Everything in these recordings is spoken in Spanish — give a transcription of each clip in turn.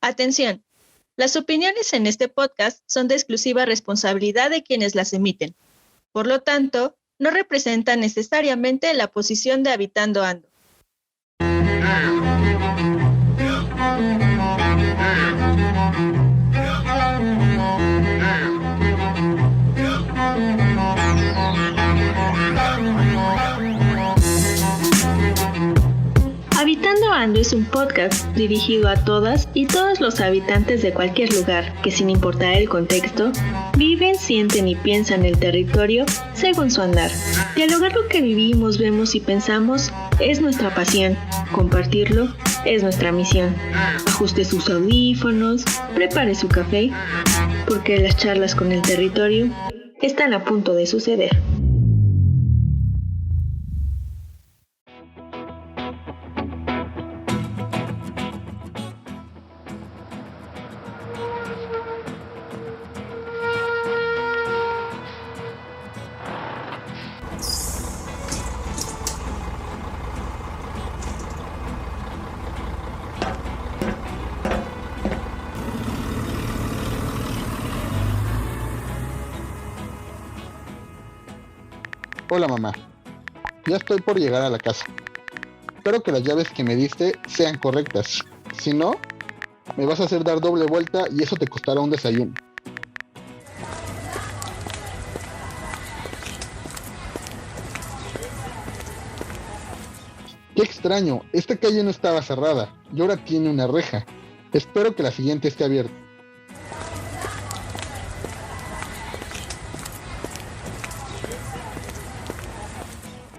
Atención, las opiniones en este podcast son de exclusiva responsabilidad de quienes las emiten. Por lo tanto, no representan necesariamente la posición de Habitando Ando. Habitando Ando es un podcast dirigido a todas y todos los habitantes de cualquier lugar que, sin importar el contexto, viven, sienten y piensan el territorio según su andar. Dialogar lo que vivimos, vemos y pensamos es nuestra pasión. Compartirlo es nuestra misión. Ajuste sus audífonos, prepare su café, porque las charlas con el territorio están a punto de suceder. Hola mamá, ya estoy por llegar a la casa. Espero que las llaves que me diste sean correctas. Si no, me vas a hacer dar doble vuelta y eso te costará un desayuno. Qué extraño, esta calle no estaba cerrada y ahora tiene una reja. Espero que la siguiente esté abierta.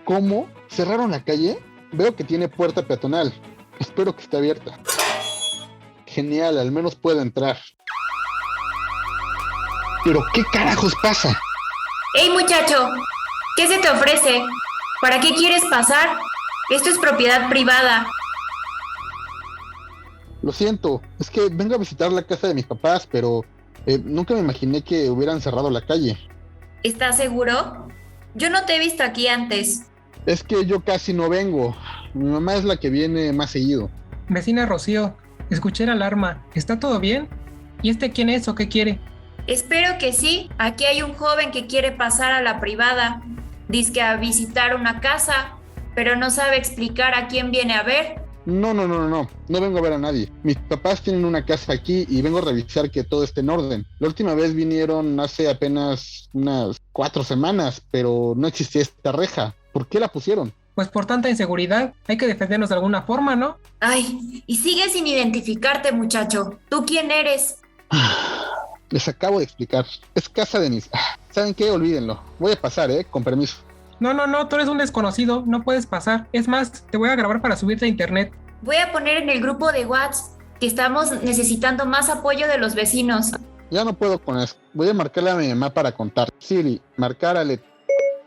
¿Cómo? ¿Cerraron la calle? Veo que tiene puerta peatonal. Espero que esté abierta. Genial, al menos puedo entrar. ¿Pero qué carajos pasa? ¡Hey muchacho! ¿Qué se te ofrece? ¿Para qué quieres pasar? Esto es propiedad privada. Lo siento, es que vengo a visitar la casa de mis papás, pero nunca me imaginé que hubieran cerrado la calle. ¿Estás seguro? Yo no te he visto aquí antes. Es que yo casi no vengo. Mi mamá es la que viene más seguido. Vecina Rocío, escuché la alarma. ¿Está todo bien? ¿Y este quién es o qué quiere? Espero que sí. Aquí hay un joven que quiere pasar a la privada. Dizque a visitar una casa, pero no sabe explicar a quién viene a ver. No vengo a ver a nadie. Mis papás tienen una casa aquí y vengo a revisar que todo esté en orden. La última vez vinieron hace apenas unas 4 semanas, pero no existía esta reja. ¿Por qué la pusieron? Pues por tanta inseguridad, hay que defendernos de alguna forma, ¿no? Ay, y sigues sin identificarte, muchacho. ¿Tú quién eres? Les acabo de explicar. Es casa de mis... ¿Saben qué? Olvídenlo. Voy a pasar, con permiso. No, tú eres un desconocido, no puedes pasar. Es más, te voy a grabar para subirte a internet. Voy a poner en el grupo de WhatsApp que estamos necesitando más apoyo de los vecinos. Ya no puedo con eso. Voy a marcarle a mi mamá para contar. Siri, marcar a Leti.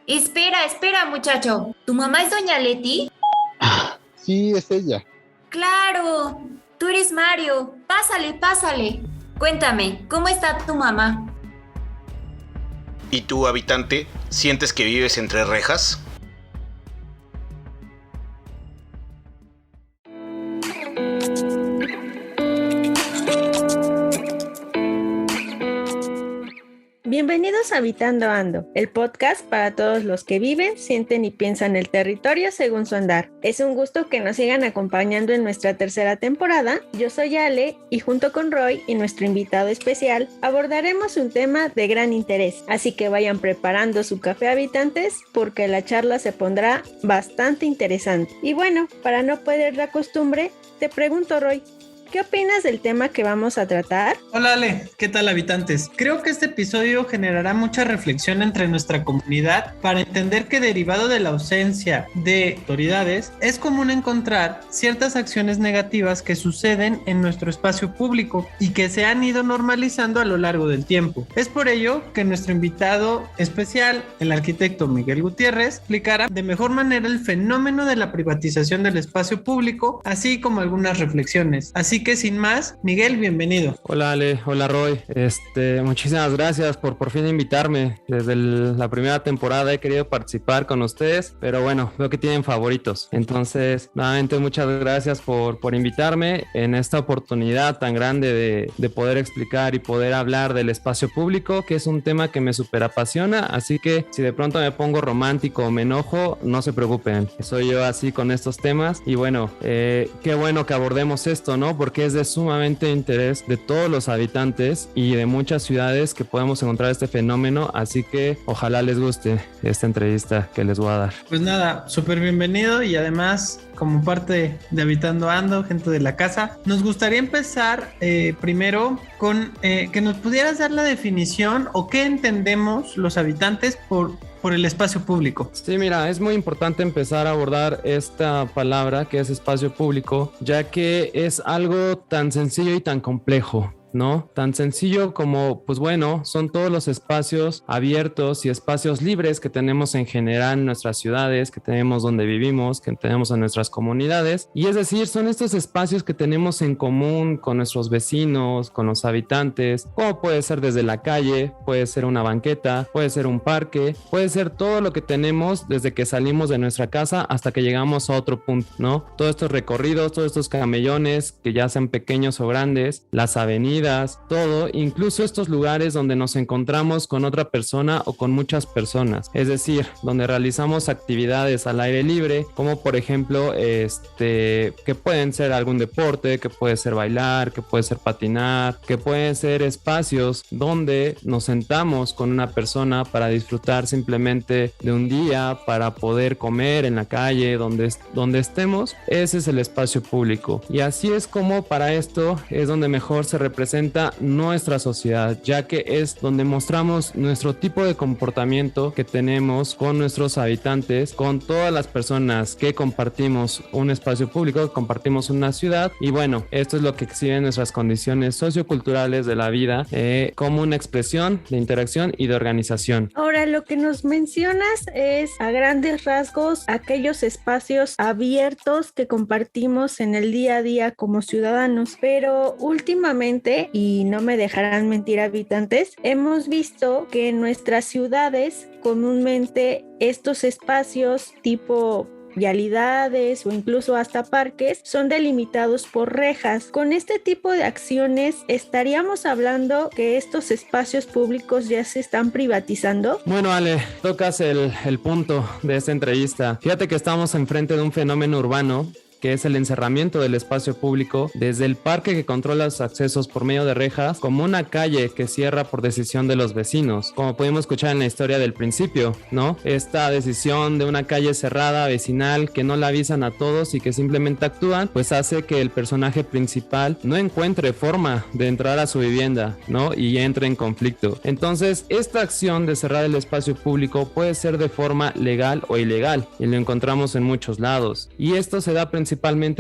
Espera, muchacho. ¿Tu mamá es doña Leti? Sí, es ella. ¡Claro! Tú eres Mario. Pásale. Cuéntame, ¿cómo está tu mamá? ¿Y tú, habitante, sientes que vives entre rejas? Bienvenidos a Habitando Ando, el podcast para todos los que viven, sienten y piensan el territorio según su andar. Es un gusto que nos sigan acompañando en nuestra tercera temporada. Yo soy Ale y junto con Roy y nuestro invitado especial abordaremos un tema de gran interés. Así que vayan preparando su café, habitantes, porque la charla se pondrá bastante interesante. Y bueno, para no perder la costumbre, te pregunto, Roy, ¿qué opinas del tema que vamos a tratar? Hola Ale, ¿qué tal habitantes? Creo que este episodio generará mucha reflexión entre nuestra comunidad para entender que derivado de la ausencia de autoridades es común encontrar ciertas acciones negativas que suceden en nuestro espacio público y que se han ido normalizando a lo largo del tiempo. Es por ello que nuestro invitado especial, el arquitecto Miguel Gutiérrez, explicará de mejor manera el fenómeno de la privatización del espacio público, así como algunas reflexiones. Así Así que sin más, Miguel, bienvenido. Hola Ale, hola Roy. Muchísimas gracias por fin invitarme. Desde la primera temporada he querido participar con ustedes, pero bueno, veo que tienen favoritos. Entonces, nuevamente muchas gracias por invitarme en esta oportunidad tan grande de poder explicar y poder hablar del espacio público, que es un tema que me súper apasiona. Así que si de pronto me pongo romántico o me enojo, no se preocupen. Soy yo así con estos temas. Y bueno, qué bueno que abordemos esto, ¿no? Porque es de sumamente interés de todos los habitantes y de muchas ciudades que podemos encontrar este fenómeno. Así que ojalá les guste esta entrevista que les voy a dar. Pues nada, súper bienvenido, y además, como parte de Habitando Ando, gente de la casa, nos gustaría empezar primero con que nos pudieras dar la definición o qué entendemos los habitantes por el espacio público. Sí, mira, es muy importante empezar a abordar esta palabra que es espacio público, ya que es algo tan sencillo y tan complejo, ¿no? Tan sencillo como, pues bueno, son todos los espacios abiertos y espacios libres que tenemos en general en nuestras ciudades, que tenemos donde vivimos, que tenemos en nuestras comunidades. Y es decir, son estos espacios que tenemos en común con nuestros vecinos, con los habitantes, como puede ser desde la calle, puede ser una banqueta, puede ser un parque, puede ser todo lo que tenemos desde que salimos de nuestra casa hasta que llegamos a otro punto, ¿no? Todos estos recorridos, todos estos camellones, que ya sean pequeños o grandes, las avenidas, todo, incluso estos lugares donde nos encontramos con otra persona o con muchas personas, es decir, donde realizamos actividades al aire libre, como por ejemplo, que pueden ser algún deporte, que puede ser bailar, que puede ser patinar, que pueden ser espacios donde nos sentamos con una persona para disfrutar simplemente de un día, para poder comer en la calle, donde estemos. Ese es el espacio público, y así es como para esto es donde mejor se representa nuestra sociedad, ya que es donde mostramos nuestro tipo de comportamiento que tenemos con nuestros habitantes, con todas las personas que compartimos un espacio público, que compartimos una ciudad. Y bueno, esto es lo que exhiben nuestras condiciones socioculturales de la vida, como una expresión de interacción y de organización. Ahora, lo que nos mencionas es a grandes rasgos aquellos espacios abiertos que compartimos en el día a día como ciudadanos, pero últimamente, y no me dejarán mentir habitantes, hemos visto que en nuestras ciudades comúnmente estos espacios tipo vialidades o incluso hasta parques son delimitados por rejas. Con este tipo de acciones, ¿estaríamos hablando que estos espacios públicos ya se están privatizando? Bueno, Ale, tocas el punto de esta entrevista. Fíjate que estamos enfrente de un fenómeno urbano que es el encerramiento del espacio público, desde el parque que controla los accesos por medio de rejas, como una calle que cierra por decisión de los vecinos, como pudimos escuchar en la historia del principio, ¿no? Esta decisión de una calle cerrada, vecinal, que no la avisan a todos y que simplemente actúan, pues hace que el personaje principal no encuentre forma de entrar a su vivienda, ¿no? Y entre en conflicto. Entonces, esta acción de cerrar el espacio público puede ser de forma legal o ilegal, y lo encontramos en muchos lados. Y esto se da principalmente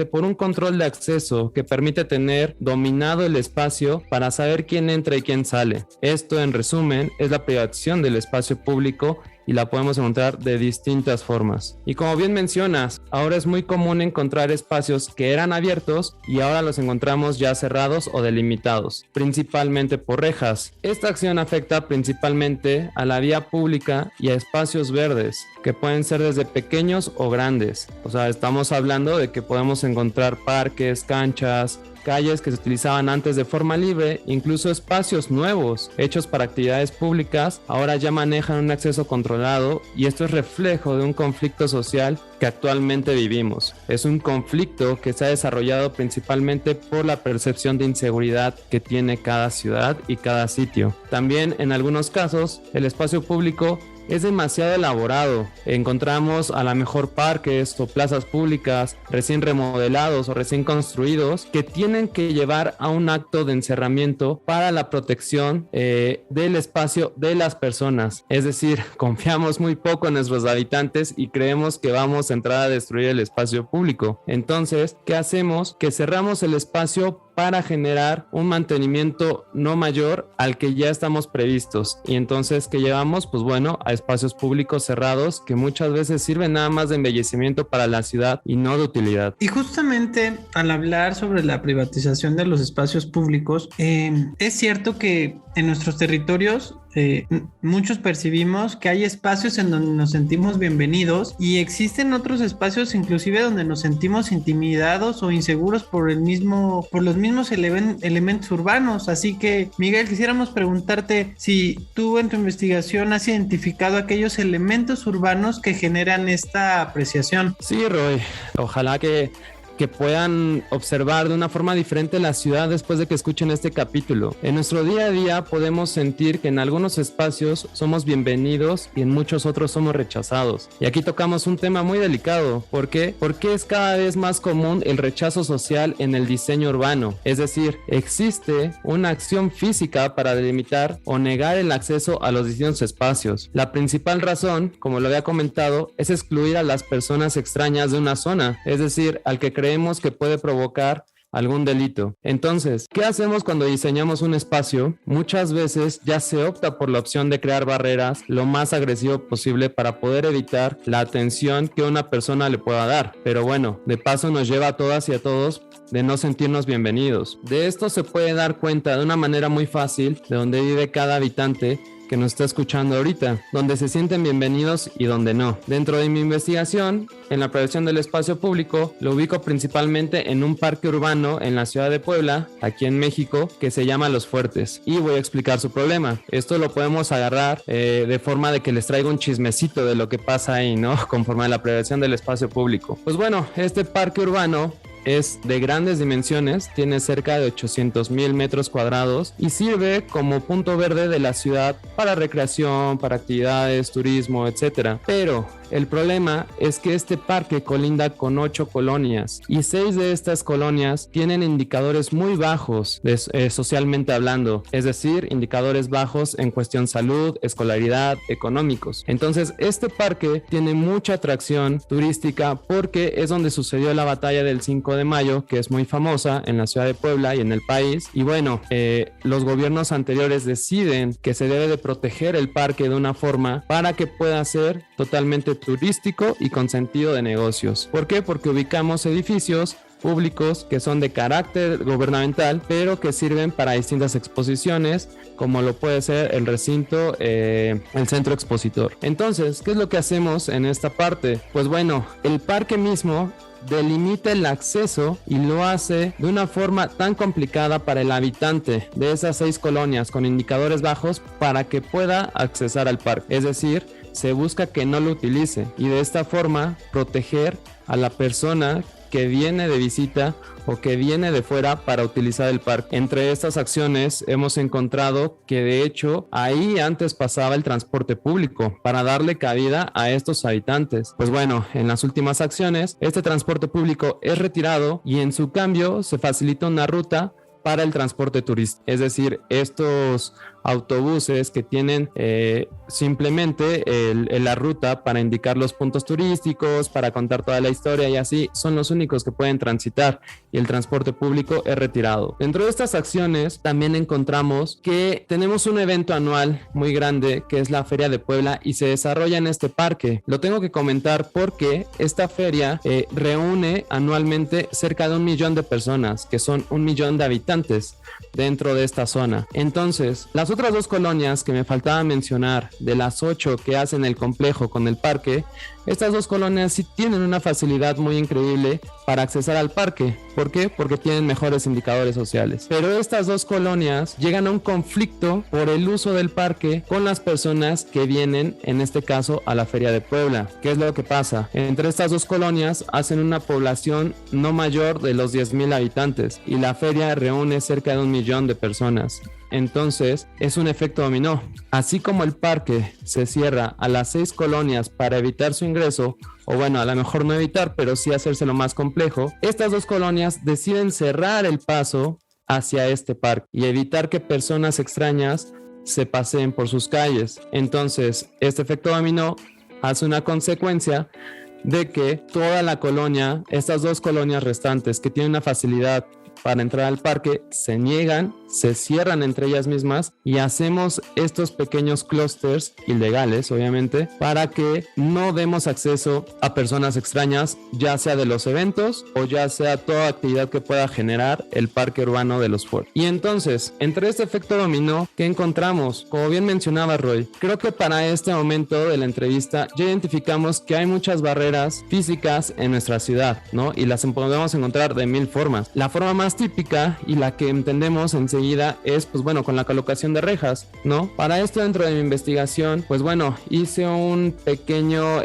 por un control de acceso que permite tener dominado el espacio para saber quién entra y quién sale. Esto, en resumen, es la privatización del espacio público, y la podemos encontrar de distintas formas. Y como bien mencionas, ahora es muy común encontrar espacios que eran abiertos y ahora los encontramos ya cerrados o delimitados, principalmente por rejas. Esta acción afecta principalmente a la vía pública y a espacios verdes, que pueden ser desde pequeños o grandes. O sea, estamos hablando de que podemos encontrar parques, canchas, calles que se utilizaban antes de forma libre, incluso espacios nuevos hechos para actividades públicas, ahora ya manejan un acceso controlado, y esto es reflejo de un conflicto social que actualmente vivimos. Es un conflicto que se ha desarrollado principalmente por la percepción de inseguridad que tiene cada ciudad y cada sitio. También, en algunos casos, el espacio público es demasiado elaborado. Encontramos a lo mejor parques o plazas públicas recién remodelados o recién construidos que tienen que llevar a un acto de encerramiento para la protección del espacio de las personas. Es decir, confiamos muy poco en nuestros habitantes y creemos que vamos a entrar a destruir el espacio público. Entonces, ¿qué hacemos? Que cerramos el espacio para generar un mantenimiento no mayor al que ya estamos previstos. Y entonces, ¿qué llevamos? Pues bueno, a espacios públicos cerrados que muchas veces sirven nada más de embellecimiento para la ciudad y no de utilidad. Y justamente al hablar sobre la privatización de los espacios públicos, es cierto que en nuestros territorios muchos percibimos que hay espacios en donde nos sentimos bienvenidos y existen otros espacios inclusive donde nos sentimos intimidados o inseguros por los mismos elementos urbanos. Así que, Miguel, quisiéramos preguntarte si tú en tu investigación has identificado aquellos elementos urbanos que generan esta apreciación. Sí, Roy, ojalá que puedan observar de una forma diferente la ciudad después de que escuchen este capítulo. En nuestro día a día podemos sentir que en algunos espacios somos bienvenidos y en muchos otros somos rechazados. Y aquí tocamos un tema muy delicado. ¿Por qué? Porque es cada vez más común el rechazo social en el diseño urbano. Es decir, existe una acción física para delimitar o negar el acceso a los distintos espacios. La principal razón, como lo había comentado, es excluir a las personas extrañas de una zona, es decir, al que creemos que puede provocar algún delito. Entonces, ¿qué hacemos cuando diseñamos un espacio? Muchas veces ya se opta por la opción de crear barreras lo más agresivo posible para poder evitar la atención que una persona le pueda dar. Pero bueno, de paso nos lleva a todas y a todos de no sentirnos bienvenidos. De esto se puede dar cuenta de una manera muy fácil de donde vive cada habitante que nos está escuchando ahorita, donde se sienten bienvenidos y donde no. Dentro de mi investigación, en la prevención del espacio público, lo ubico principalmente en un parque urbano en la ciudad de Puebla, aquí en México, que se llama Los Fuertes. Y voy a explicar su problema. Esto lo podemos agarrar de forma de que les traiga un chismecito de lo que pasa ahí, ¿no? Conforme a la prevención del espacio público. Pues bueno, este parque urbano es de grandes dimensiones, tiene cerca de 800,000 metros cuadrados y sirve como punto verde de la ciudad para recreación, para actividades, turismo, etc. Pero el problema es que este parque colinda con 8 colonias y 6 de estas colonias tienen indicadores muy bajos socialmente hablando, es decir, indicadores bajos en cuestión salud, escolaridad, económicos. Entonces, este parque tiene mucha atracción turística porque es donde sucedió la batalla del 5 de mayo, que es muy famosa en la ciudad de Puebla y en el país. Y bueno, los gobiernos anteriores deciden que se debe de proteger el parque de una forma para que pueda ser totalmente turístico y con sentido de negocios. ¿Por qué? Porque ubicamos edificios públicos que son de carácter gubernamental, pero que sirven para distintas exposiciones, como lo puede ser el recinto, el centro expositor. Entonces, ¿qué es lo que hacemos en esta parte? Pues bueno, el parque mismo delimita el acceso y lo hace de una forma tan complicada para el habitante de esas 6 colonias con indicadores bajos para que pueda accesar al parque. Es decir, se busca que no lo utilice y de esta forma proteger a la persona que viene de visita o que viene de fuera para utilizar el parque. Entre estas acciones hemos encontrado que de hecho ahí antes pasaba el transporte público para darle cabida a estos habitantes. Pues bueno, en las últimas acciones este transporte público es retirado y en su cambio se facilita una ruta para el transporte turístico. Es decir, estos autobuses que tienen simplemente la ruta para indicar los puntos turísticos, para contar toda la historia y así, son los únicos que pueden transitar y el transporte público es retirado. Dentro de estas acciones también encontramos que tenemos un evento anual muy grande que es la Feria de Puebla y se desarrolla en este parque. Lo tengo que comentar porque esta feria reúne anualmente cerca de 1 millón de personas, que son 1 millón de habitantes dentro de esta zona. Entonces, las otras 2 colonias que me faltaba mencionar, de las 8 que hacen el complejo con el parque, estas 2 colonias sí tienen una facilidad muy increíble para accesar al parque. ¿Por qué? Porque tienen mejores indicadores sociales. Pero estas 2 colonias llegan a un conflicto por el uso del parque con las personas que vienen, en este caso, a la Feria de Puebla. ¿Qué es lo que pasa? Entre estas 2 colonias hacen una población no mayor de los 10,000 habitantes y la feria reúne cerca de 1 millón de personas. Entonces, es un efecto dominó. Así como el parque se cierra a las 6 colonias para evitar su ingreso, o bueno, a lo mejor no evitar, pero sí hacérselo más complejo, estas 2 colonias deciden cerrar el paso hacia este parque y evitar que personas extrañas se paseen por sus calles. Entonces, este efecto dominó hace una consecuencia de que toda la colonia, estas 2 colonias restantes que tienen una facilidad para entrar al parque se niegan, se cierran entre ellas mismas y hacemos estos pequeños clústeres ilegales, obviamente, para que no demos acceso a personas extrañas, ya sea de los eventos o ya sea toda actividad que pueda generar el parque urbano de los Ford. Y entonces, entre este efecto dominó, ¿qué encontramos? Como bien mencionaba Roy, creo que para este momento de la entrevista ya identificamos que hay muchas barreras físicas en nuestra ciudad, ¿no? Y las podemos encontrar de mil formas. La forma más típica y la que entendemos enseguida es, pues bueno, con la colocación de rejas, ¿no? Para esto, dentro de mi investigación, pues bueno, hice un pequeño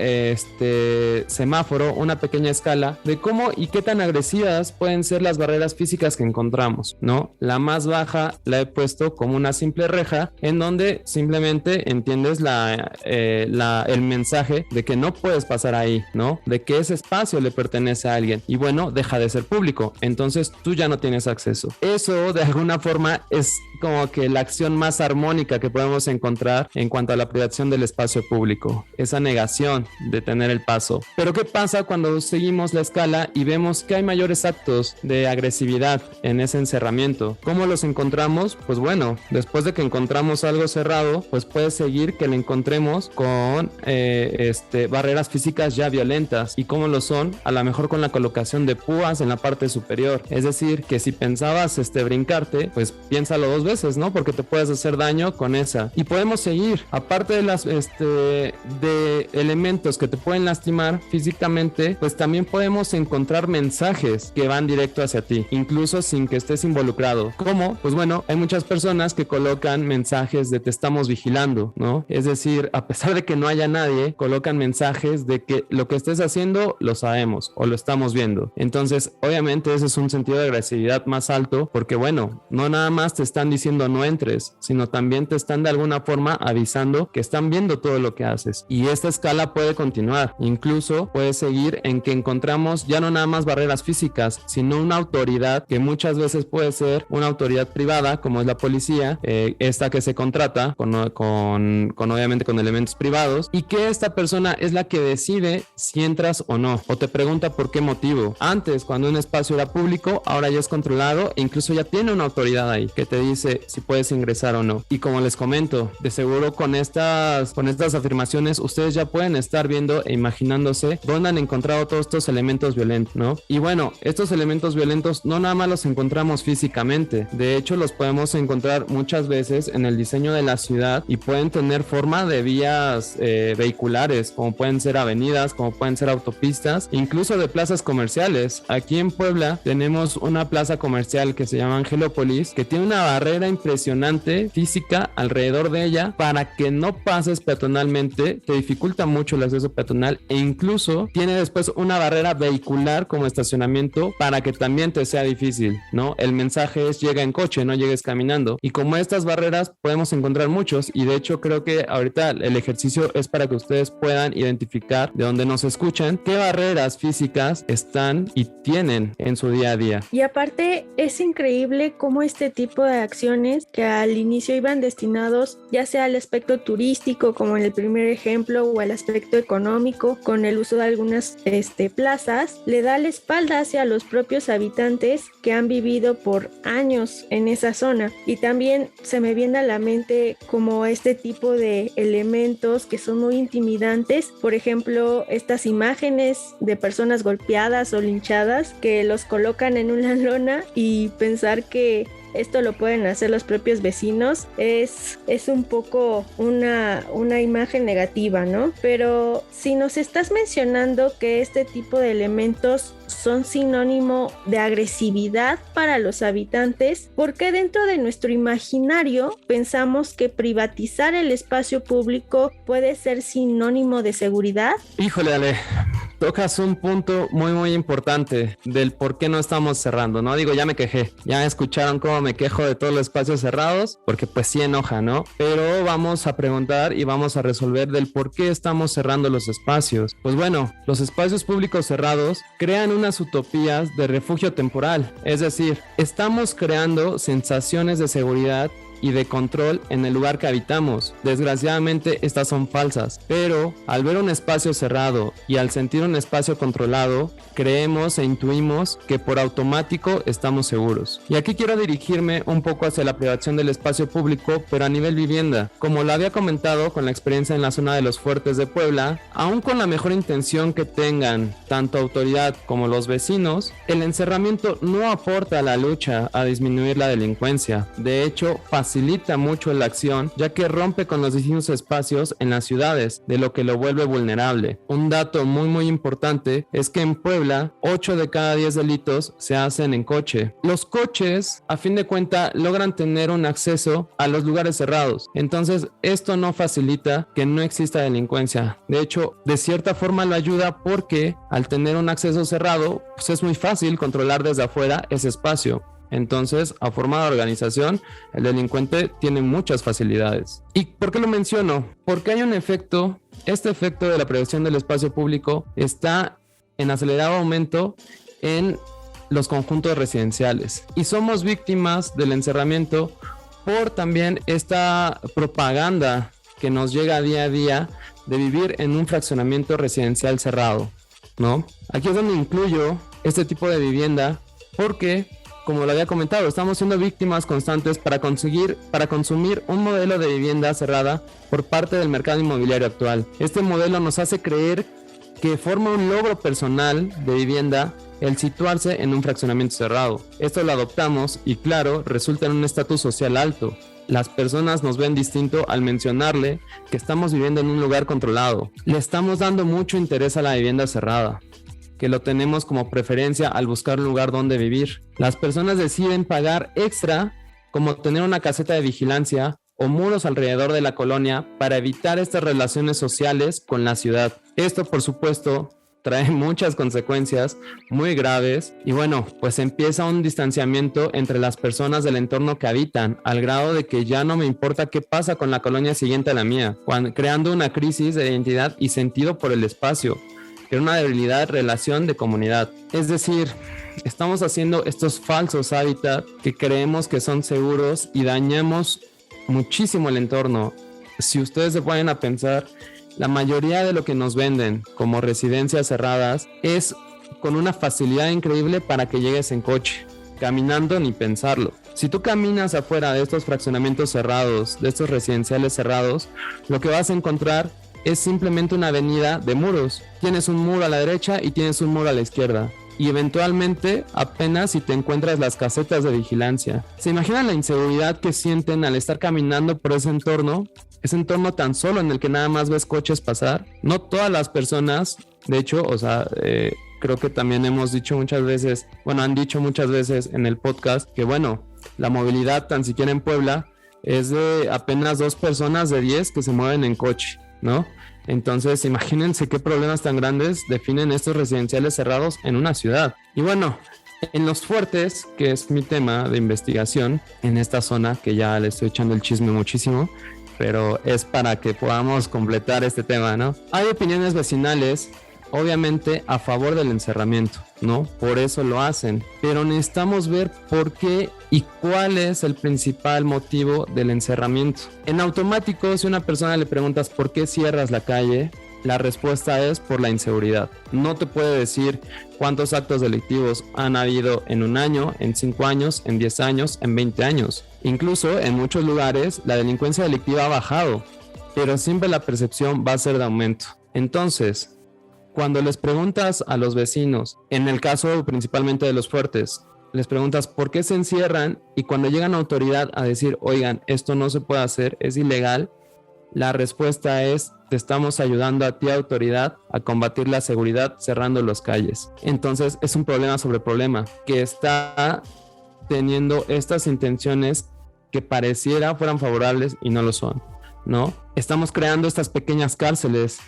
semáforo, una pequeña escala de cómo y qué tan agresivas pueden ser las barreras físicas que encontramos, ¿no? La más baja la he puesto como una simple reja en donde simplemente entiendes el mensaje de que no puedes pasar ahí, ¿no? De que ese espacio le pertenece a alguien y bueno, deja de ser público, entonces tú ya no tienes acceso. Eso de alguna forma es como que la acción más armónica que podemos encontrar en cuanto a la privación del espacio público, esa negación de tener el paso. Pero ¿qué pasa cuando seguimos la escala y vemos que hay mayores actos de agresividad en ese encerramiento? ¿Cómo los encontramos? Pues bueno, después de que encontramos algo cerrado, pues puede seguir que lo encontremos con barreras físicas ya violentas. ¿Y cómo lo son? A lo mejor con la colocación de púas en la parte superior. Es decir, que si pensabas brincarte, pues piénsalo dos veces, ¿no? Porque te puedes hacer daño con esa. Y podemos seguir. Aparte de las de elementos que te pueden lastimar físicamente, pues también podemos encontrar mensajes que van directo hacia ti, incluso sin que estés involucrado. ¿Cómo? Pues bueno, hay muchas personas que colocan mensajes de te estamos vigilando, ¿no? Es decir, a pesar de que no haya nadie, colocan mensajes de que lo que estés haciendo lo sabemos o lo estamos viendo. Entonces, obviamente ese es un sentido de agresividad más alto, porque bueno, no nada más te están diciendo no entres, sino también te están de alguna forma avisando que están viendo todo lo que haces. Y esta escala puede continuar, incluso puede seguir en que encontramos ya no nada más barreras físicas, sino una autoridad que muchas veces puede ser una autoridad privada, como es la policía, esta que se contrata con obviamente con elementos privados, y que esta persona es la que decide si entras o no, o te pregunta por qué motivo. Antes, cuando un espacio era público, ahora ya es controlado e incluso ya tiene una autoridad ahí que te dice si puedes ingresar o no. Y como les comento, de seguro con estas afirmaciones ustedes ya pueden estar viendo e imaginándose dónde han encontrado todos estos elementos violentos, ¿no? Y bueno, estos elementos violentos no nada más los encontramos físicamente, de hecho los podemos encontrar muchas veces en el diseño de la ciudad y pueden tener forma de vías vehiculares, como pueden ser avenidas, como pueden ser autopistas, incluso de plazas comerciales. Aquí en Puebla tenemos una plaza comercial que se llama Angelópolis, que tiene una barrera impresionante física alrededor de ella para que no pases peatonalmente, te dificulta mucho el acceso peatonal e incluso tiene después una barrera vehicular como estacionamiento para que también te sea difícil, ¿no? El mensaje es llega en coche, no llegues caminando. Y como estas barreras podemos encontrar muchos, y de hecho creo que ahorita el ejercicio es para que ustedes puedan identificar de donde nos escuchan qué barreras físicas están y tienen en su día a día. Y aparte es increíble cómo este tipo de acciones que al inicio iban destinados ya sea al aspecto turístico como en el primer ejemplo o al aspecto económico con el uso de algunas plazas, le da la espalda hacia los propios habitantes que han vivido por años en esa zona. Y también se me viene a la mente como este tipo de elementos que son muy intimidantes, por ejemplo estas imágenes de personas golpeadas o linchadas que los colocan en una lona y pensar que esto lo pueden hacer los propios vecinos es un poco una imagen negativa, ¿no? Pero si nos estás mencionando que este tipo de elementos son sinónimo de agresividad para los habitantes, ¿por qué dentro de nuestro imaginario pensamos que privatizar el espacio público puede ser sinónimo de seguridad? Híjole, Ale, tocas un punto muy muy importante del por qué no estamos cerrando, ¿no? Digo, ya me quejé, ya escucharon cómo me quejo de todos los espacios cerrados, porque pues sí enoja, ¿no? Pero vamos a preguntar y vamos a resolver del por qué estamos cerrando los espacios. Pues bueno, los espacios públicos cerrados crean unas utopías de refugio temporal, es decir, estamos creando sensaciones de seguridad y de control en el lugar que habitamos. Desgraciadamente estas son falsas, pero al ver un espacio cerrado y al sentir un espacio controlado, creemos e intuimos que por automático estamos seguros. Y aquí quiero dirigirme un poco hacia la privación del espacio público, pero a nivel vivienda. Como lo había comentado con la experiencia en la zona de los Fuertes de Puebla, aún con la mejor intención que tengan tanto autoridad como los vecinos, el encerramiento no aporta a la lucha a disminuir la delincuencia. De hecho, facilita mucho la acción, ya que rompe con los distintos espacios en las ciudades, de lo que lo vuelve vulnerable. Un dato muy importante es que en Puebla, 8 de cada 10 delitos se hacen en coche. Los coches, a fin de cuentas, logran tener un acceso a los lugares cerrados. Entonces, esto no facilita que no exista delincuencia. De hecho, de cierta forma lo ayuda porque al tener un acceso cerrado, pues es muy fácil controlar desde afuera ese espacio. Entonces, a forma de organización, el delincuente tiene muchas facilidades. ¿Y por qué lo menciono? Porque hay un efecto, este efecto de la privación del espacio público está en acelerado aumento en los conjuntos residenciales. Y somos víctimas del encerramiento por también esta propaganda que nos llega día a día de vivir en un fraccionamiento residencial cerrado, ¿no? Aquí es donde incluyo este tipo de vivienda porque, como lo había comentado, estamos siendo víctimas constantes para consumir un modelo de vivienda cerrada por parte del mercado inmobiliario actual. Este modelo nos hace creer que forma un logro personal de vivienda el situarse en un fraccionamiento cerrado. Esto lo adoptamos y claro, resulta en un estatus social alto. Las personas nos ven distinto al mencionarle que estamos viviendo en un lugar controlado. Le estamos dando mucho interés a la vivienda cerrada, que lo tenemos como preferencia al buscar un lugar donde vivir. Las personas deciden pagar extra, como tener una caseta de vigilancia o muros alrededor de la colonia para evitar estas relaciones sociales con la ciudad. Esto, por supuesto, trae muchas consecuencias muy graves y bueno, pues empieza un distanciamiento entre las personas del entorno que habitan, al grado de que ya no me importa qué pasa con la colonia siguiente a la mía, creando una crisis de identidad y sentido por el espacio, que es una debilidad de relación de comunidad. Es decir, estamos haciendo estos falsos hábitats que creemos que son seguros y dañamos muchísimo el entorno. Si ustedes se ponen a pensar, la mayoría de lo que nos venden como residencias cerradas es con una facilidad increíble para que llegues en coche, caminando ni pensarlo. Si tú caminas afuera de estos fraccionamientos cerrados, de estos residenciales cerrados, lo que vas a encontrar es simplemente una avenida de muros. Tienes un muro a la derecha y tienes un muro a la izquierda. Y eventualmente apenas si te encuentras las casetas de vigilancia. ¿Se imaginan la inseguridad que sienten al estar caminando por ese entorno tan solo en el que nada más ves coches pasar? No todas las personas, de hecho, creo que también hemos dicho muchas veces, han dicho muchas veces en el podcast que la movilidad tan siquiera en Puebla es de apenas 2 personas de 10 que se mueven en coche, ¿no? Entonces, imagínense qué problemas tan grandes definen estos residenciales cerrados en una ciudad. Y en los Fuertes, que es mi tema de investigación, en esta zona, que ya le estoy echando el chisme muchísimo, pero es para que podamos completar este tema, ¿no? Hay opiniones vecinales, obviamente, a favor del encerramiento, ¿no? Por eso lo hacen, pero necesitamos ver por qué y cuál es el principal motivo del encerramiento. En automático, si a una persona le preguntas por qué cierras la calle, la respuesta es por la inseguridad. No te puede decir cuántos actos delictivos han habido en 1 año, en 5 años, en 10 años, en 20 años. Incluso en muchos lugares la delincuencia delictiva ha bajado, pero siempre la percepción va a ser de aumento. Entonces, cuando les preguntas a los vecinos, en el caso principalmente de los Fuertes, les preguntas por qué se encierran y cuando llegan a autoridad a decir, oigan, esto no se puede hacer, es ilegal, la respuesta es, te estamos ayudando a ti, autoridad, a combatir la seguridad cerrando las calles. Entonces es un problema sobre problema que está teniendo estas intenciones que pareciera fueran favorables y no lo son, ¿no? Estamos creando estas pequeñas cárceles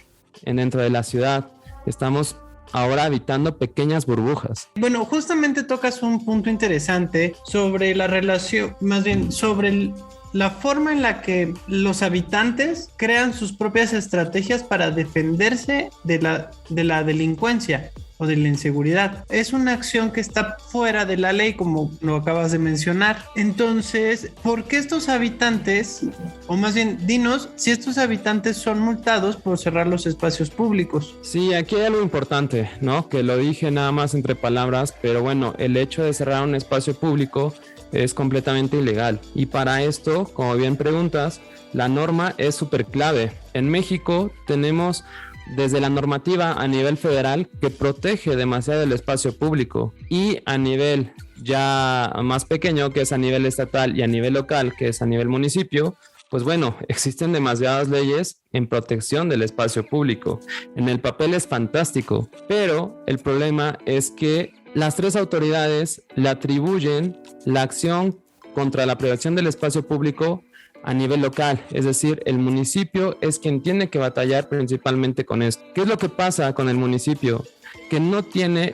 dentro de la ciudad. Estamos ahora habitando pequeñas burbujas. Bueno, justamente tocas un punto interesante sobre la relación, más bien sobre la forma en la que los habitantes crean sus propias estrategias para defenderse de la delincuencia. o de la inseguridad. Es una acción que está fuera de la ley, como lo acabas de mencionar. Entonces, ¿por qué estos habitantes, o más bien, dinos si estos habitantes son multados por cerrar los espacios públicos? Sí, aquí hay algo importante, ¿no? Que lo dije nada más entre palabras, pero bueno, el hecho de cerrar un espacio público es completamente ilegal. Y para esto, como bien preguntas, la norma es súper clave. En México tenemos desde la normativa a nivel federal que protege demasiado el espacio público, y a nivel ya más pequeño, que es a nivel estatal, y a nivel local, que es a nivel municipio, pues bueno, existen demasiadas leyes en protección del espacio público. En el papel es fantástico, pero el problema es que las tres autoridades le atribuyen la acción contra la privación del espacio público a nivel local, es decir, el municipio es quien tiene que batallar principalmente con esto. ¿Qué es lo que pasa con el municipio? Que no tiene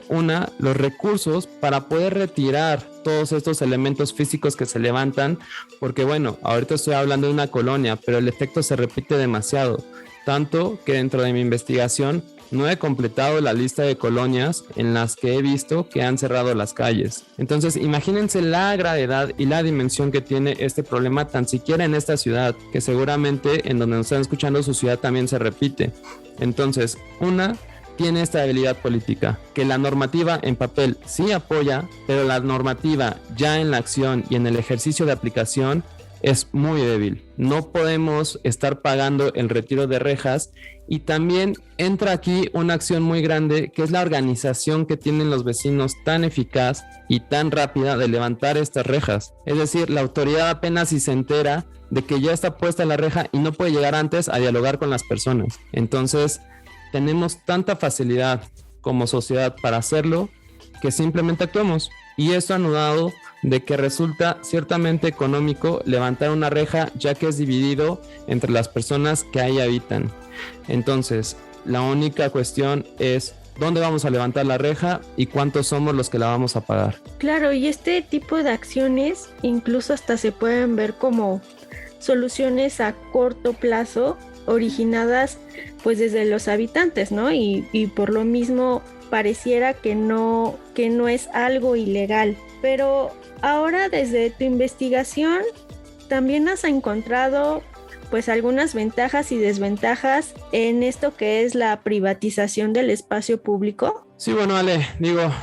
los recursos para poder retirar todos estos elementos físicos que se levantan, porque bueno, ahorita estoy hablando de una colonia, pero el efecto se repite demasiado, tanto que dentro de mi investigación no he completado la lista de colonias en las que he visto que han cerrado las calles. Entonces, imagínense la gravedad y la dimensión que tiene este problema tan siquiera en esta ciudad, que seguramente en donde nos están escuchando su ciudad también se repite. Entonces, tiene esta debilidad política, que la normativa en papel sí apoya, pero la normativa ya en la acción y en el ejercicio de aplicación es muy débil. No podemos estar pagando el retiro de rejas, y también entra aquí una acción muy grande, que es la organización que tienen los vecinos tan eficaz y tan rápida de levantar estas rejas. Es decir, la autoridad apenas si se entera de que ya está puesta la reja y no puede llegar antes a dialogar con las personas. Entonces, tenemos tanta facilidad como sociedad para hacerlo que simplemente actuamos. Y esto anudado de que resulta ciertamente económico levantar una reja, ya que es dividido entre las personas que ahí habitan. Entonces, la única cuestión es dónde vamos a levantar la reja y cuántos somos los que la vamos a pagar. Claro, y este tipo de acciones incluso hasta se pueden ver como soluciones a corto plazo originadas pues desde los habitantes, ¿no? Y por lo mismo pareciera que no es algo ilegal. Pero ahora, desde tu investigación, también has encontrado pues algunas ventajas y desventajas en esto que es la privatización del espacio público. Sí, bueno, Ale,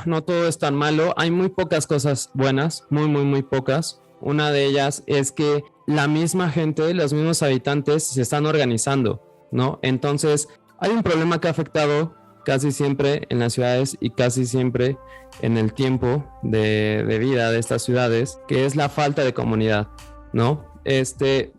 no todo es tan malo. Hay muy pocas cosas buenas, muy pocas. Una de ellas es que la misma gente, los mismos habitantes se están organizando, ¿no? Entonces, hay un problema que ha afectado casi siempre en las ciudades y casi siempre en el tiempo de vida de estas ciudades, que es la falta de comunidad, ¿no?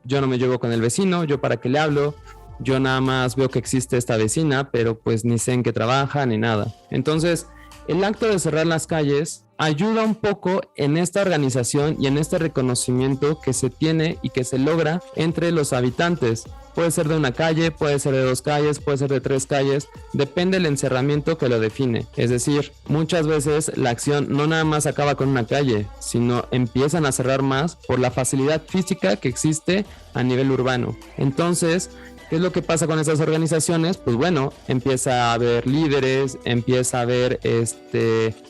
Yo no me llevo con el vecino, yo para qué le hablo, yo nada más veo que existe esta vecina, pero pues ni sé en qué trabaja ni nada. Entonces, el acto de cerrar las calles ayuda un poco en esta organización y en este reconocimiento que se tiene y que se logra entre los habitantes. Puede ser de una calle, puede ser de 2 calles, puede ser de 3 calles, depende del encerramiento que lo define. Es decir, muchas veces la acción no nada más acaba con una calle, sino empiezan a cerrar más por la facilidad física que existe a nivel urbano. Entonces, ¿qué es lo que pasa con estas organizaciones? Pues bueno, empieza a haber líderes, empieza a haber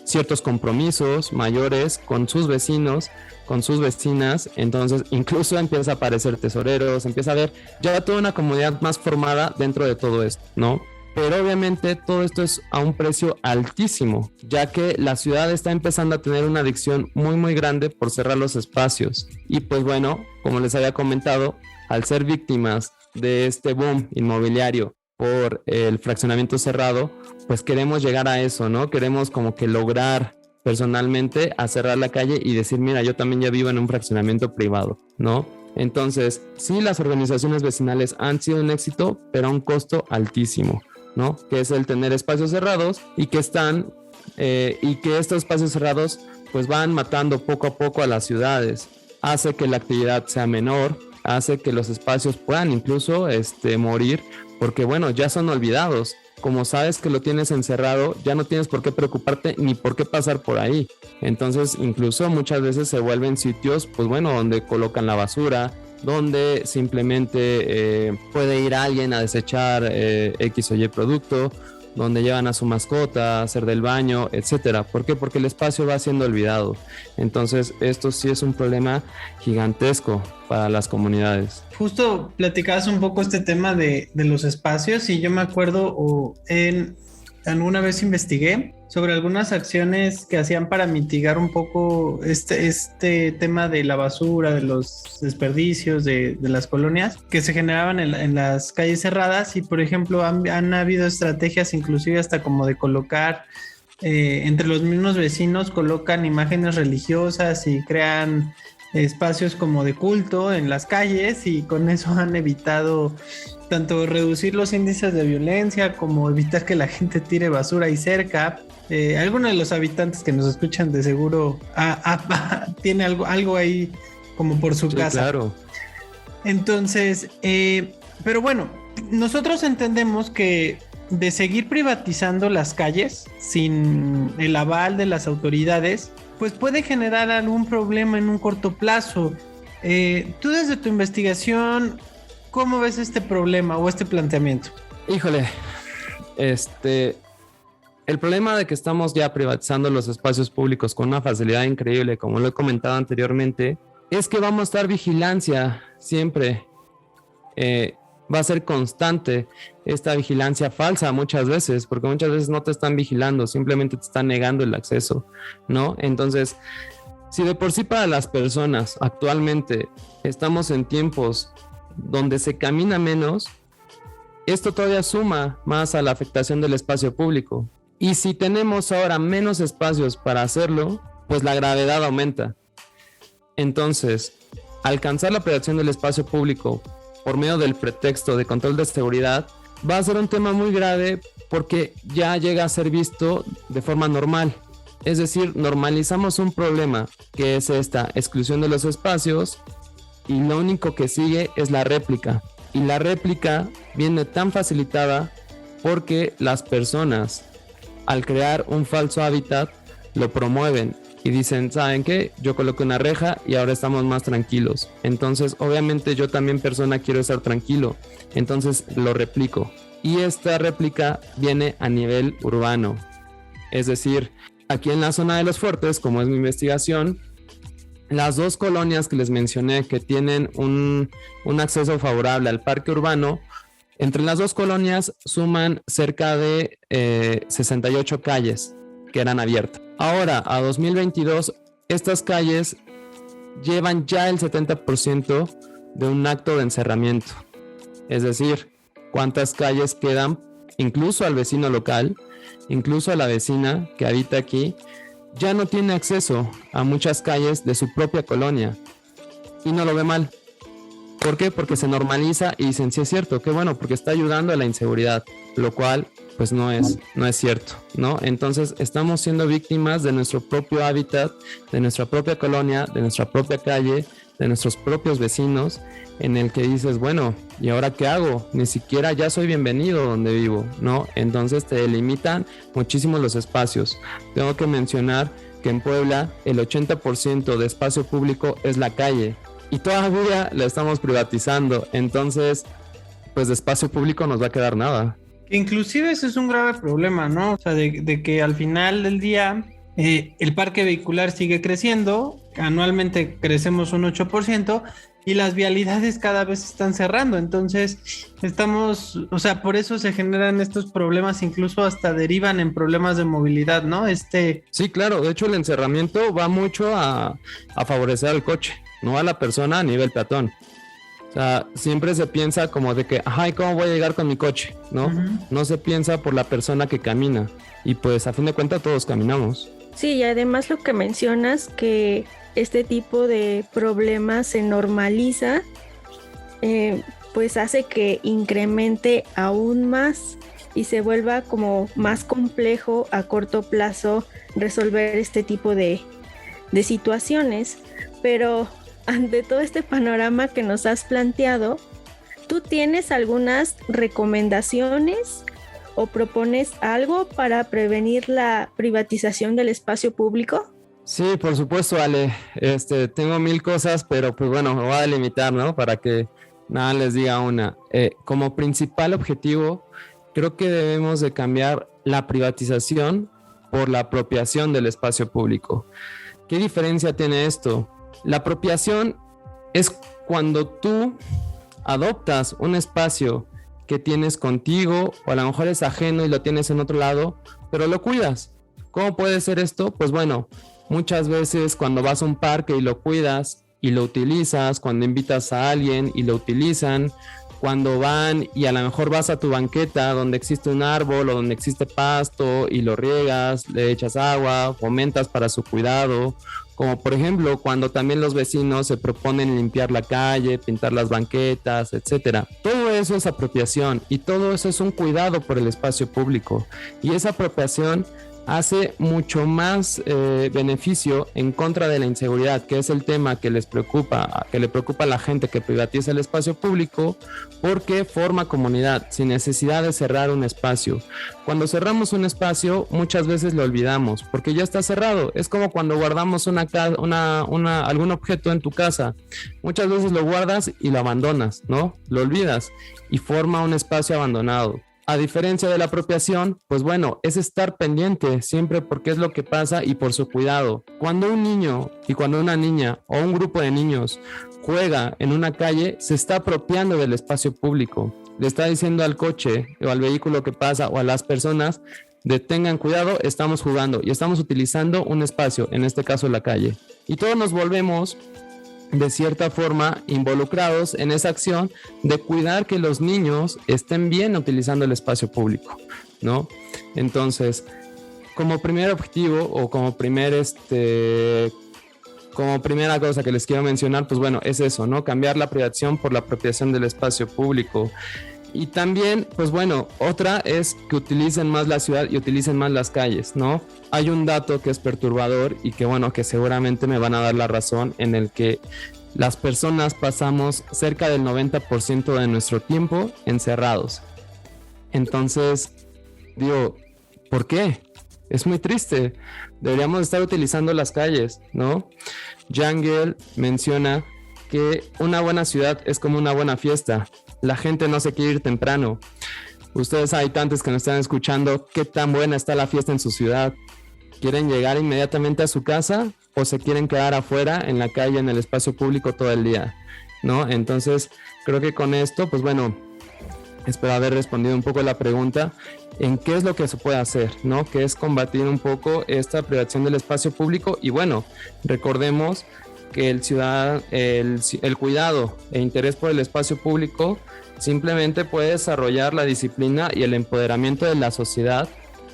ciertos compromisos mayores con sus vecinos, con sus vecinas, entonces incluso empieza a aparecer tesoreros, empieza a haber ya toda una comunidad más formada dentro de todo esto, ¿no? Pero obviamente todo esto es a un precio altísimo, ya que la ciudad está empezando a tener una adicción muy grande por cerrar los espacios. Y pues bueno, como les había comentado, al ser víctimas de este boom inmobiliario por el fraccionamiento cerrado, pues queremos llegar a eso, ¿no? Queremos como que lograr personalmente a cerrar la calle y decir, mira, yo también ya vivo en un fraccionamiento privado, ¿no? Entonces, sí, las organizaciones vecinales han sido un éxito, pero a un costo altísimo, ¿no? Que es el tener espacios cerrados y que estos espacios cerrados pues van matando poco a poco a las ciudades. Hace que la actividad sea menor, hace que los espacios puedan incluso morir, porque bueno, ya son olvidados. Como sabes que lo tienes encerrado, ya no tienes por qué preocuparte ni por qué pasar por ahí. Entonces, incluso muchas veces se vuelven sitios, pues bueno, donde colocan la basura, donde simplemente puede ir alguien a desechar X o Y producto, donde llevan a su mascota, hacer del baño, etcétera. ¿Por qué? Porque el espacio va siendo olvidado. Entonces, esto sí es un problema gigantesco para las comunidades. Justo platicabas un poco este tema de los espacios y yo me acuerdo alguna vez investigué sobre algunas acciones que hacían para mitigar un poco este tema de la basura, de los desperdicios de las colonias que se generaban en las calles cerradas. Y por ejemplo han habido estrategias inclusive hasta como de colocar entre los mismos vecinos, colocan imágenes religiosas y crean espacios como de culto en las calles, y con eso han evitado tanto reducir los índices de violencia como evitar que la gente tire basura ahí cerca. Algunos de los habitantes que nos escuchan de seguro tiene algo ahí como por su casa. Claro. Entonces, pero bueno, nosotros entendemos que de seguir privatizando las calles sin el aval de las autoridades, pues puede generar algún problema en un corto plazo. Tú desde tu investigación, ¿cómo ves este problema o este planteamiento? Híjole, el problema de que estamos ya privatizando los espacios públicos con una facilidad increíble, como lo he comentado anteriormente, es que vamos a estar vigilancia siempre. Va a ser constante esta vigilancia falsa muchas veces, porque muchas veces no te están vigilando, simplemente te están negando el acceso, ¿no? Entonces, si de por sí para las personas actualmente estamos en tiempos donde se camina menos, esto todavía suma más a la afectación del espacio público. Y si tenemos ahora menos espacios para hacerlo, pues la gravedad aumenta. Entonces, alcanzar la protección del espacio público por medio del pretexto de control de seguridad va a ser un tema muy grave, porque ya llega a ser visto de forma normal. Es decir, normalizamos un problema que es esta exclusión de los espacios, y lo único que sigue es la réplica. Y la réplica viene tan facilitada porque las personas, al crear un falso hábitat, lo promueven y dicen, ¿saben qué? Yo coloqué una reja y ahora estamos más tranquilos. Entonces, obviamente yo también, persona, quiero estar tranquilo. Entonces lo replico. Y esta réplica viene a nivel urbano. Es decir, aquí en la zona de Los Fuertes, como es mi investigación, las dos colonias que les mencioné que tienen un acceso favorable al parque urbano, entre las dos colonias suman cerca de 68 calles que eran abiertas. Ahora, a 2022, estas calles llevan ya el 70% de un acto de encerramiento. Es decir, cuántas calles quedan, incluso al vecino local, incluso a la vecina que habita aquí, ya no tiene acceso a muchas calles de su propia colonia, y no lo ve mal. ¿Por qué? Porque se normaliza y dicen, sí es cierto, qué bueno, porque está ayudando a la inseguridad, lo cual pues no es cierto, ¿no? Entonces estamos siendo víctimas de nuestro propio hábitat, de nuestra propia colonia, de nuestra propia calle, de nuestros propios vecinos, en el que dices, bueno, ¿y ahora qué hago? Ni siquiera ya soy bienvenido donde vivo, ¿no? Entonces te delimitan muchísimo los espacios. Tengo que mencionar que en Puebla el 80% de espacio público es la calle, y todavía la estamos privatizando. Entonces, pues de espacio público nos va a quedar nada. Inclusive ese es un grave problema, ¿no? O sea, de que al final del día el parque vehicular sigue creciendo, anualmente crecemos un 8%, y las vialidades cada vez se están cerrando. Entonces estamos, o sea, por eso se generan estos problemas, incluso hasta derivan en problemas de movilidad, ¿no? Sí, claro, de hecho el encerramiento va mucho a favorecer al coche, no a la persona a nivel peatón. O sea, siempre se piensa como de que, ay, ¿cómo voy a llegar con mi coche? ¿No? Uh-huh. No se piensa por la persona que camina. Y pues a fin de cuentas todos caminamos. Sí, y además lo que mencionas, que este tipo de problemas se normaliza, pues hace que incremente aún más y se vuelva como más complejo a corto plazo resolver este tipo de situaciones. Pero ante todo este panorama que nos has planteado, ¿tú tienes algunas recomendaciones o propones algo para prevenir la privatización del espacio público? Sí, por supuesto, Ale. Tengo 1000 cosas, pero pues bueno, me voy a delimitar, ¿no? Para que nada les diga una. Como principal objetivo, creo que debemos de cambiar la privatización por la apropiación del espacio público. ¿Qué diferencia tiene esto? La apropiación es cuando tú adoptas un espacio que tienes contigo o a lo mejor es ajeno y lo tienes en otro lado, pero lo cuidas. ¿Cómo puede ser esto? Pues bueno, muchas veces cuando vas a un parque y lo cuidas y lo utilizas, cuando invitas a alguien y lo utilizan, cuando van y a lo mejor vas a tu banqueta donde existe un árbol o donde existe pasto y lo riegas, le echas agua, fomentas para su cuidado, como por ejemplo cuando también los vecinos se proponen limpiar la calle, pintar las banquetas, etcétera. Todo eso es apropiación y todo eso es un cuidado por el espacio público, y esa apropiación hace mucho más beneficio en contra de la inseguridad, que es el tema que les preocupa, que le preocupa a la gente que privatiza el espacio público, porque forma comunidad sin necesidad de cerrar un espacio. Cuando cerramos un espacio, muchas veces lo olvidamos, porque ya está cerrado. Es como cuando guardamos algún objeto en tu casa. Muchas veces lo guardas y lo abandonas, ¿no? Lo olvidas y forma un espacio abandonado. A diferencia de la apropiación, pues bueno, es estar pendiente siempre porque es lo que pasa y por su cuidado. Cuando un niño y cuando una niña o un grupo de niños juega en una calle, se está apropiando del espacio público. Le está diciendo al coche o al vehículo que pasa o a las personas de tengan cuidado, estamos jugando y estamos utilizando un espacio, en este caso la calle. Y todos nos volvemos de cierta forma involucrados en esa acción de cuidar que los niños estén bien utilizando el espacio público, ¿no? Entonces, como primer objetivo o como primera cosa que les quiero mencionar, pues bueno, es eso, ¿no? Cambiar la privatización por la apropiación del espacio público. Y también, pues bueno, otra es que utilicen más la ciudad y utilicen más las calles, ¿no? Hay un dato que es perturbador y que bueno, que seguramente me van a dar la razón, en el que las personas pasamos cerca del 90% de nuestro tiempo encerrados. Entonces, digo, ¿por qué? Es muy triste. Deberíamos estar utilizando las calles, ¿no? Jangel menciona que una buena ciudad es como una buena fiesta. La gente no se quiere ir temprano. Ustedes habitantes que nos están escuchando, ¿qué tan buena está la fiesta en su ciudad? ¿Quieren llegar inmediatamente a su casa o se quieren quedar afuera en la calle, en el espacio público todo el día? ¿No? Entonces, creo que con esto, pues bueno, espero haber respondido un poco la pregunta en qué es lo que se puede hacer, ¿no? Que es combatir un poco esta privación del espacio público. Y bueno, recordemos que el cuidado e interés por el espacio público simplemente puede desarrollar la disciplina y el empoderamiento de la sociedad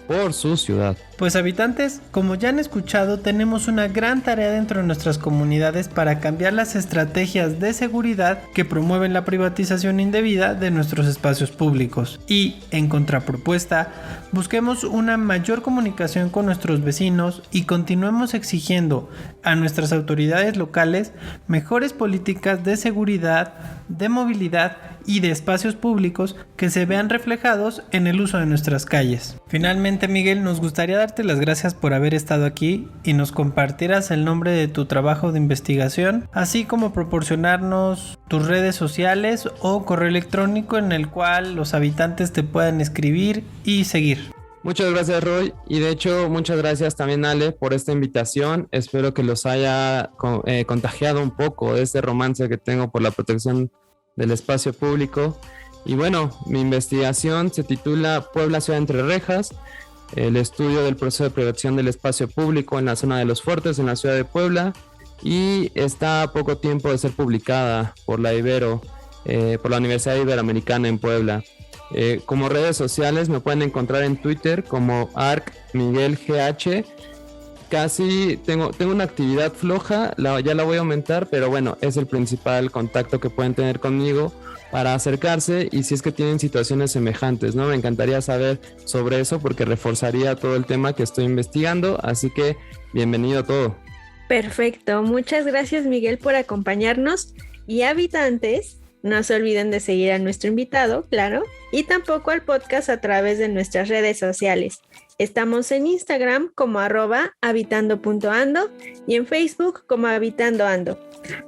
por su ciudad. Pues habitantes, como ya han escuchado, tenemos una gran tarea dentro de nuestras comunidades para cambiar las estrategias de seguridad que promueven la privatización indebida de nuestros espacios públicos. Y, en contrapropuesta, busquemos una mayor comunicación con nuestros vecinos y continuemos exigiendo a nuestras autoridades locales mejores políticas de seguridad, de movilidad y de espacios públicos que se vean reflejados en el uso de nuestras calles. Finalmente, Miguel, nos gustaría darte las gracias por haber estado aquí y nos compartieras el nombre de tu trabajo de investigación, así como proporcionarnos tus redes sociales o correo electrónico en el cual los habitantes te puedan escribir y seguir. Muchas gracias, Roy, y de hecho muchas gracias también, Ale, por esta invitación. Espero que los haya contagiado un poco de este romance que tengo por la protección del espacio público. Y bueno, mi investigación se titula Puebla, ciudad entre rejas, el estudio del proceso de protección del espacio público en la zona de los fuertes en la ciudad de Puebla, y está a poco tiempo de ser publicada por la Universidad Iberoamericana en Puebla. Como redes sociales me pueden encontrar en Twitter como arcmiguelgh. Casi tengo una actividad floja, ya la voy a aumentar, pero bueno, es el principal contacto que pueden tener conmigo para acercarse, y si es que tienen situaciones semejantes, ¿no? Me encantaría saber sobre eso porque reforzaría todo el tema que estoy investigando, así que bienvenido a todo. Perfecto, muchas gracias, Miguel, por acompañarnos, y habitantes, no se olviden de seguir a nuestro invitado, claro, y tampoco al podcast a través de nuestras redes sociales. Estamos en Instagram como @habitando.ando y en Facebook como habitando.ando.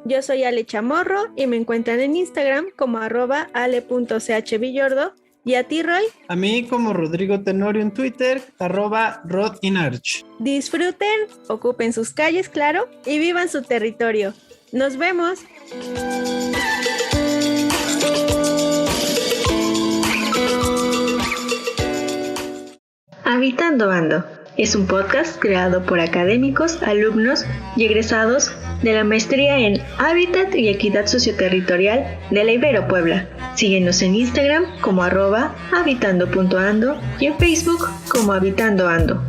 Yo soy Ale Chamorro y me encuentran en Instagram como @ale.chvillordo ¿Y a ti, Roy? A mí como Rodrigo Tenorio en Twitter, @rodinarch. Disfruten, ocupen sus calles, claro, y vivan su territorio. ¡Nos vemos! Habitando Ando es un podcast creado por académicos, alumnos y egresados de la maestría en Hábitat y Equidad Socioterritorial de la Ibero Puebla. Síguenos en Instagram como @habitando.ando y en Facebook como Habitando Ando.